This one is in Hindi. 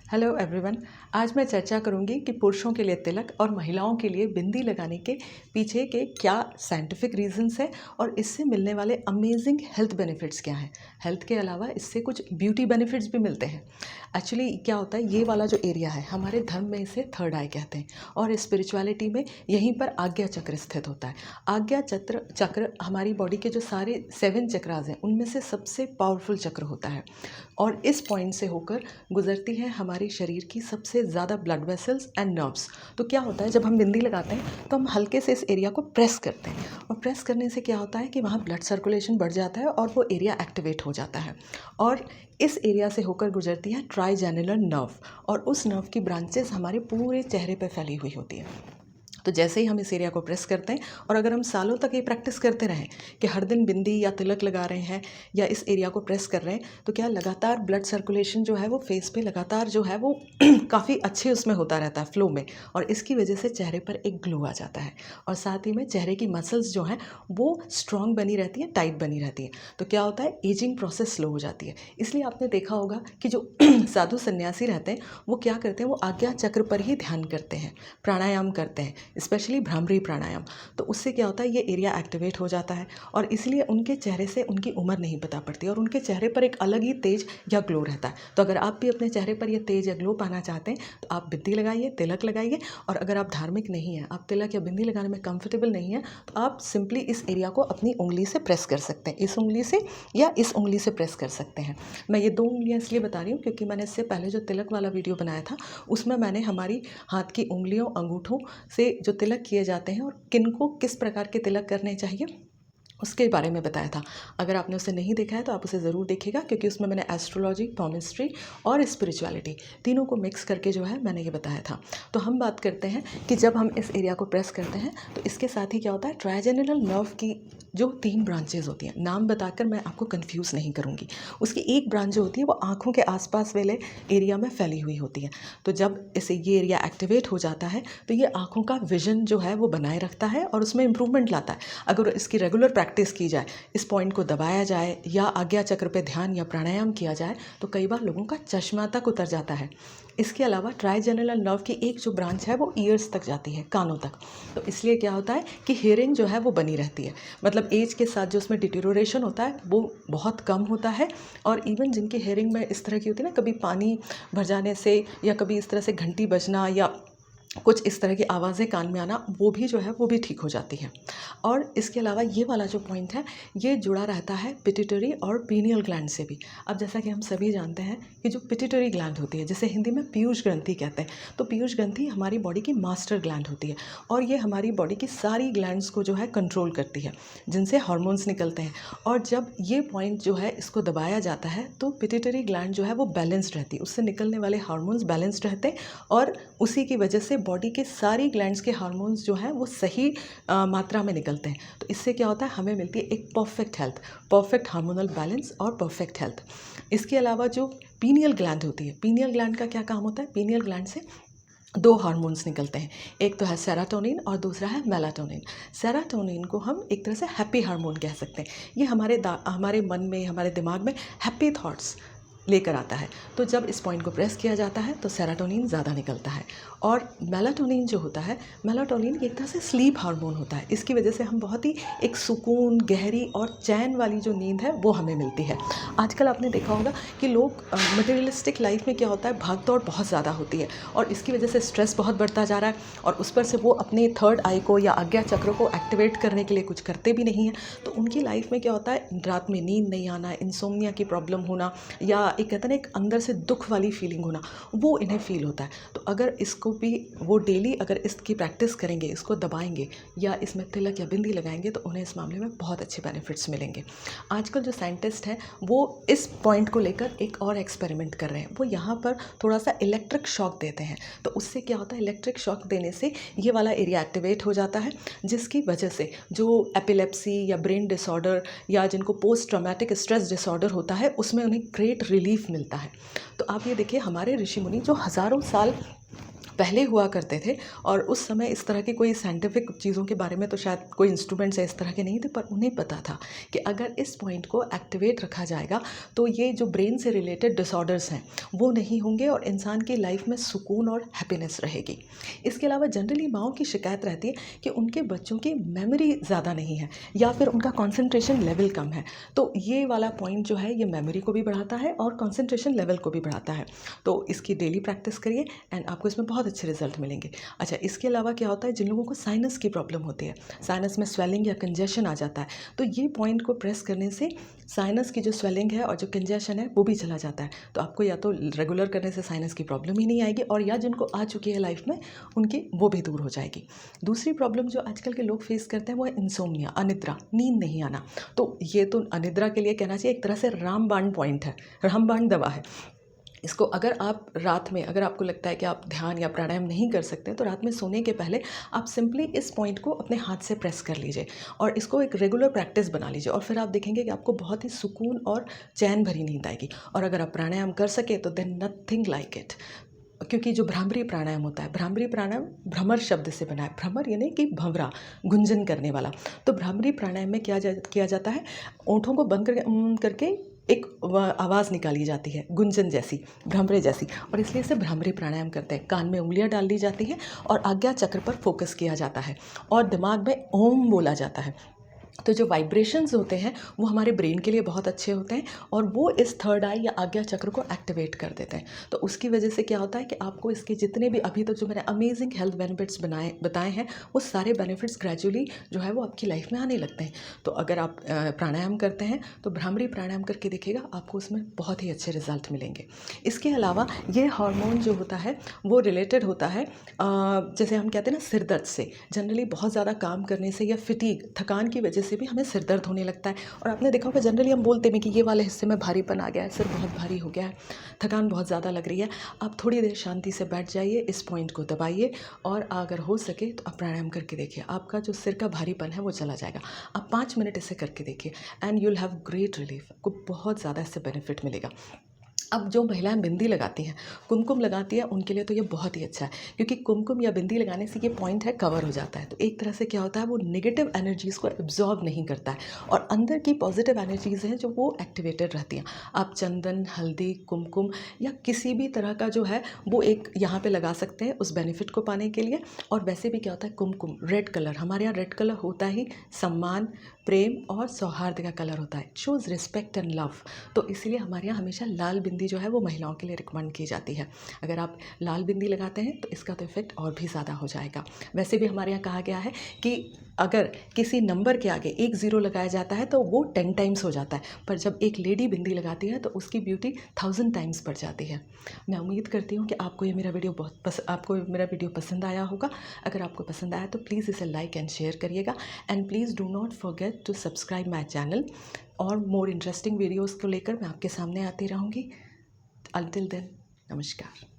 Hello everyone. आज मैं चर्चा करूंगी कि पुरुषों के लिए तिलक और महिलाओं के लिए बिंदी लगाने के पीछे के क्या साइंटिफिक रीजंस है और इससे मिलने वाले अमेजिंग हेल्थ बेनिफिट्स क्या हैं। हेल्थ के अलावा इससे कुछ ब्यूटी बेनिफिट्स भी मिलते हैं। एक्चुअली क्या होता है, ये वाला जो एरिया है हमारे धर्म में इसे थर्ड आई कहते हैं और स्पिरिचुअलिटी में यहीं पर आज्ञा चक्र स्थित होता है। आज्ञा चक्र हमारी बॉडी के जो सारे 7 चक्रास हैं उनमें से सबसे पावरफुल चक्र होता है और इस पॉइंट से होकर गुजरती है हमारे शरीर की सबसे ज़्यादा ब्लड वेसल्स एंड नर्व्स। तो क्या होता है, जब हम बिंदी लगाते हैं तो हम हल्के से इस एरिया को प्रेस करते हैं और प्रेस करने से क्या होता है कि वहाँ ब्लड सर्कुलेशन बढ़ जाता है और वो एरिया एक्टिवेट हो जाता है और इस एरिया से होकर गुजरती है ट्राइजेनिलर नर्व और उस नर्व की ब्रांचेस हमारे पूरे चेहरे पर फैली हुई होती है। तो जैसे ही हम इस एरिया को प्रेस करते हैं और अगर हम सालों तक ये प्रैक्टिस करते रहें कि हर दिन बिंदी या तिलक लगा रहे हैं या इस एरिया को प्रेस कर रहे हैं, तो क्या लगातार ब्लड सर्कुलेशन जो है वो फेस पे लगातार जो है वो काफ़ी अच्छे उसमें होता रहता है फ्लो में और इसकी वजह से चेहरे पर एक ग्लो आ जाता है और साथ ही में चेहरे की मसल्स जो हैं वो स्ट्रांग बनी रहती है, टाइट बनी रहती है। तो क्या होता है, एजिंग प्रोसेस स्लो हो जाती है। इसलिए आपने देखा होगा कि जो साधु सन्यासी रहते हैं वो क्या करते हैं, वो आज्ञा चक्र पर ही ध्यान करते हैं, प्राणायाम करते हैं, स्पेशली भ्रामरी प्राणायाम। तो उससे क्या होता है, ये एरिया एक्टिवेट हो जाता है और इसलिए उनके चेहरे से उनकी उम्र नहीं पता पड़ती और उनके चेहरे पर एक अलग ही तेज या ग्लो रहता है। तो अगर आप भी अपने चेहरे पर ये तेज या ग्लो पाना चाहते हैं तो आप बिंदी लगाइए, तिलक लगाइए और अगर आप धार्मिक नहीं हैं, आप तिलक या बिंदी लगाने में कंफर्टेबल नहीं है, तो आप सिंपली इस एरिया को अपनी उंगली से प्रेस कर सकते हैं, इस उंगली से या इस उंगली से प्रेस कर सकते हैं। मैं ये 2 उंगलियां इसलिए बता रही हूँ क्योंकि मैंने इससे पहले जो तिलक वाला वीडियो बनाया था उसमें मैंने हमारी हाथ की उंगलियों, अंगूठों से जो तिलक किए जाते हैं और किनको किस प्रकार के तिलक करने चाहिए उसके बारे में बताया था। अगर आपने उसे नहीं देखा है तो आप उसे ज़रूर देखिएगा क्योंकि उसमें मैंने एस्ट्रोलॉजी, पॉमिस्ट्री और स्पिरिचुअलिटी तीनों को मिक्स करके जो है मैंने ये बताया था। तो हम बात करते हैं कि जब हम इस एरिया को प्रेस करते हैं तो इसके साथ ही क्या होता है, ट्राइजेनिनल नर्व की जो 3 ब्रांचेज होती हैं, नाम बताकर मैं आपको कन्फ्यूज़ नहीं करूँगी। उसकी एक ब्रांच जो होती है वो आँखों के आसपास वाले एरिया में फैली हुई होती है। तो जब इसे ये एरिया एक्टिवेट हो जाता है तो ये आँखों का विजन जो है वो बनाए रखता है और उसमें इम्प्रूवमेंट लाता है। अगर इसकी रेगुलर प्रैक्टिस की जाए, इस पॉइंट को दबाया जाए या आज्ञा चक्र पे ध्यान या प्राणायाम किया जाए तो कई बार लोगों का चश्मा तक उतर जाता है। इसके अलावा ट्राइजेनिनल नर्व की एक जो ब्रांच है वो ईयर्स तक जाती है, कानों तक। तो इसलिए क्या होता है कि हियरिंग जो है वो बनी रहती है, मतलब एज के साथ जो उसमें डिटेरियोरेशन होता है वो बहुत कम होता है। और इवन जिनकी हियरिंग में इस तरह की होती है ना, कभी पानी भर जाने से या कभी इस तरह से घंटी बजना या कुछ इस तरह की आवाज़ें कान में आना, वो भी जो है वो भी ठीक हो जाती है। और इसके अलावा ये वाला जो पॉइंट है ये जुड़ा रहता है पिट्यूटरी और पीनियल ग्लैंड से भी। अब जैसा कि हम सभी जानते हैं कि जो पिट्यूटरी ग्लैंड होती है, जिसे हिंदी में पीयूष ग्रंथि कहते हैं, तो पीयूष ग्रंथि हमारी बॉडी की मास्टर ग्लैंड होती है और ये हमारी बॉडी की सारी ग्लैंड्स को जो है कंट्रोल करती है, जिनसे हार्मोन्स निकलते हैं। और जब ये पॉइंट जो है इसको दबाया जाता है तो पिट्यूटरी ग्लैंड जो है वो बैलेंस्ड रहती है, उससे निकलने वाले हार्मोन्स बैलेंस्ड रहते हैं और उसी की वजह से बॉडी के सारी ग्लैंड्स के हार्मोन्स जो हैं वो सही मात्रा में निकलते हैं। तो इससे क्या होता है, हमें मिलती है एक perfect health, perfect hormonal balance और परफेक्ट हेल्थ। इसके अलावा जो पीनियल ग्लैंड होती है, पीनियल ग्लैंड का क्या काम होता है, पीनियल ग्लैंड से 2 हार्मोन्स निकलते हैं, एक तो है सेरोटोनिन और दूसरा है मेलाटोनिन। सेरोटोनिन को हम एक तरह से हैप्पी हार्मोन कह सकते हैं। ये हमारे मन में, हमारे दिमाग में हैप्पी थॉट्स लेकर आता है। तो जब इस पॉइंट को प्रेस किया जाता है तो सेरोटोनिन ज़्यादा निकलता है। और मेलाटोनिन जो होता है, मेलाटोनिन एक तरह से स्लीप हार्मोन होता है। इसकी वजह से हम बहुत ही एक सुकून, गहरी और चैन वाली जो नींद है वो हमें मिलती है। आजकल आपने देखा होगा कि लोग मटेरियलिस्टिक लाइफ में क्या होता है, भाग दौड़ बहुत ज़्यादा होती है और इसकी वजह से स्ट्रेस बहुत बढ़ता जा रहा है और उस पर से वो अपने थर्ड आई को या आज्ञा चक्र को एक्टिवेट करने के लिए कुछ करते भी नहीं हैं। तो उनकी लाइफ में क्या होता है, रात में नींद नहीं आना, इंसोम्निया की प्रॉब्लम होना या एक कहते हैं ना एक अंदर से दुख वाली फीलिंग होना, वो इन्हें फील होता है। तो अगर इसको भी वो डेली अगर इसकी प्रैक्टिस करेंगे, इसको दबाएंगे या इसमें तिलक या बिंदी लगाएंगे तो उन्हें इस मामले में बहुत अच्छे बेनिफिट्स मिलेंगे। आजकल जो साइंटिस्ट हैं वो इस पॉइंट को लेकर एक और एक्सपेरिमेंट कर रहे हैं। वो यहाँ पर थोड़ा सा इलेक्ट्रिक शॉक देते हैं। तो उससे क्या होता है, इलेक्ट्रिक शॉक देने से ये वाला एरिया एक्टिवेट हो जाता है, जिसकी वजह से जो एपिलेप्सी या ब्रेन डिसऑर्डर या जिनको पोस्ट ट्रॉमेटिक स्ट्रेस डिसऑर्डर होता है उसमें उन्हें ग्रेट रिलीफ मिलता है। तो आप ये देखिए, हमारे ऋषि मुनि जो हज़ारों साल पहले हुआ करते थे और उस समय इस तरह की कोई साइंटिफिक चीज़ों के बारे में तो शायद कोई इंस्ट्रूमेंट्स इस तरह के नहीं थे, पर उन्हें पता था कि अगर इस पॉइंट को एक्टिवेट रखा जाएगा तो ये जो ब्रेन से रिलेटेड डिसऑर्डर्स हैं वो नहीं होंगे और इंसान की लाइफ में सुकून और हैप्पीनेस रहेगी। इसके अलावा जनरली माँओं की शिकायत रहती है कि उनके बच्चों की मेमोरी ज़्यादा नहीं है या फिर उनका कंसंट्रेशन लेवल कम है। तो ये वाला पॉइंट जो है ये मेमोरी को भी बढ़ाता है और कंसंट्रेशन लेवल को भी बढ़ाता है। तो इसकी डेली प्रैक्टिस करिए एंड आपको इसमें बहुत अच्छे रिजल्ट मिलेंगे। अच्छा, इसके अलावा क्या होता है, जिन लोगों को साइनस की प्रॉब्लम होती है, साइनस में स्वेलिंग या कंजेशन आ जाता है, तो ये पॉइंट को प्रेस करने से साइनस की जो स्वेलिंग है और जो कंजेशन है वो भी चला जाता है। तो आपको या तो रेगुलर करने से साइनस की प्रॉब्लम ही नहीं आएगी और या जिनको आ चुकी है लाइफ में उनकी वो भी दूर हो जाएगी। दूसरी प्रॉब्लम जो आजकल के लोग फेस करते हैं वो है इंसोम्निया, अनिद्रा, नींद नहीं आना। तो ये तो अनिद्रा के लिए कहना चाहिए एक तरह से रामबाण पॉइंट है, रामबाण दवा है। इसको अगर आप रात में, अगर आपको लगता है कि आप ध्यान या प्राणायाम नहीं कर सकते तो रात में सोने के पहले आप सिंपली इस पॉइंट को अपने हाथ से प्रेस कर लीजिए और इसको एक रेगुलर प्रैक्टिस बना लीजिए और फिर आप देखेंगे कि आपको बहुत ही सुकून और चैन भरी नींद आएगी। और अगर आप प्राणायाम कर सके तो देन नथिंग लाइक इट। क्योंकि जो भ्रामरी प्राणायाम होता है, भ्रामरी प्राणायाम भ्रमर शब्द से बना है, भ्रमर यानी कि भंवरा, गुंजन करने वाला। तो भ्रामरी प्राणायाम में किया जाता है, ओंठों को बंद करके एक आवाज़ निकाली जाती है गुंजन जैसी, भ्रमरे जैसी, और इसलिए इसे भ्रामरी प्राणायाम करते हैं। कान में उंगलियां डाल दी जाती हैं और आज्ञा चक्र पर फोकस किया जाता है और दिमाग में ओम बोला जाता है। तो जो वाइब्रेशंस होते हैं वो हमारे ब्रेन के लिए बहुत अच्छे होते हैं और वो इस थर्ड आई या आज्ञा चक्र को एक्टिवेट कर देते हैं। तो उसकी वजह से क्या होता है कि आपको इसके जितने भी अभी तक जो मैंने अमेजिंग हेल्थ बेनिफिट्स बताए हैं वो सारे बेनिफिट्स ग्रेजुअली जो है वो आपकी लाइफ में आने लगते हैं। तो अगर आप प्राणायाम करते हैं तो भ्रामरी प्राणायाम करके देखिएगा, आपको उसमें बहुत ही अच्छे रिजल्ट मिलेंगे। इसके अलावा ये हार्मोन जो होता है वो रिलेटेड होता है जैसे हम कहते हैं ना सिर दर्द से। जनरली बहुत ज़्यादा काम करने से या फिटीग, थकान की वजह से भी हमें सिर दर्द होने लगता है। और आपने देखा होगा जनरली हम बोलते हैं कि ये वाले हिस्से में भारीपन आ गया है, सिर बहुत भारी हो गया है, थकान बहुत ज़्यादा लग रही है। आप थोड़ी देर शांति से बैठ जाइए, इस पॉइंट को दबाइए और अगर हो सके तो आप प्राणायाम करके देखिए, आपका जो सिर का भारीपन है वो चला जाएगा। आप 5 मिनट इसे करके देखिए and you will have great relief. आपको बहुत ज़्यादा इससे बेनिफिट मिलेगा। अब जो महिलाएं बिंदी लगाती हैं, कुमकुम लगाती हैं, उनके लिए तो ये बहुत ही अच्छा है क्योंकि कुमकुम या बिंदी लगाने से ये पॉइंट है कवर हो जाता है। तो एक तरह से क्या होता है, वो नेगेटिव एनर्जीज़ को एब्जॉर्ब नहीं करता है और अंदर की पॉजिटिव एनर्जीज़ हैं जो वो एक्टिवेटेड रहती हैं। आप चंदन, हल्दी, कुमकुम या किसी भी तरह का जो है वो एक यहाँ पे लगा सकते हैं उस बेनिफिट को पाने के लिए। और वैसे भी क्या होता है, कुमकुम रेड कलर, हमारे यहाँ रेड कलर होता ही सम्मान, प्रेम और सौहार्द का कलर होता है, शोज़ रिस्पेक्ट एंड लव। तो इसीलिए हमारे यहाँ हमेशा लाल बिंदी जो है वो महिलाओं के लिए रिकमेंड की जाती है। अगर आप लाल बिंदी लगाते हैं तो इसका तो इफेक्ट और भी ज़्यादा हो जाएगा। वैसे भी हमारे यहाँ कहा गया है कि अगर किसी नंबर के आगे 1 0 लगाया जाता है तो वो 10 टाइम्स हो जाता है, पर जब एक लेडी बिंदी लगाती है तो उसकी ब्यूटी 1000 टाइम्स बढ़ जाती है। मैं उम्मीद करती हूँ कि आपको मेरा वीडियो पसंद आया होगा। अगर आपको पसंद आया तो प्लीज़ इसे लाइक एंड शेयर करिएगा and please do not forget to subscribe my channel. और मोर इंटरेस्टिंग वीडियोज़ को लेकर मैं आपके सामने आती रहूँगी। Until then, नमस्कार।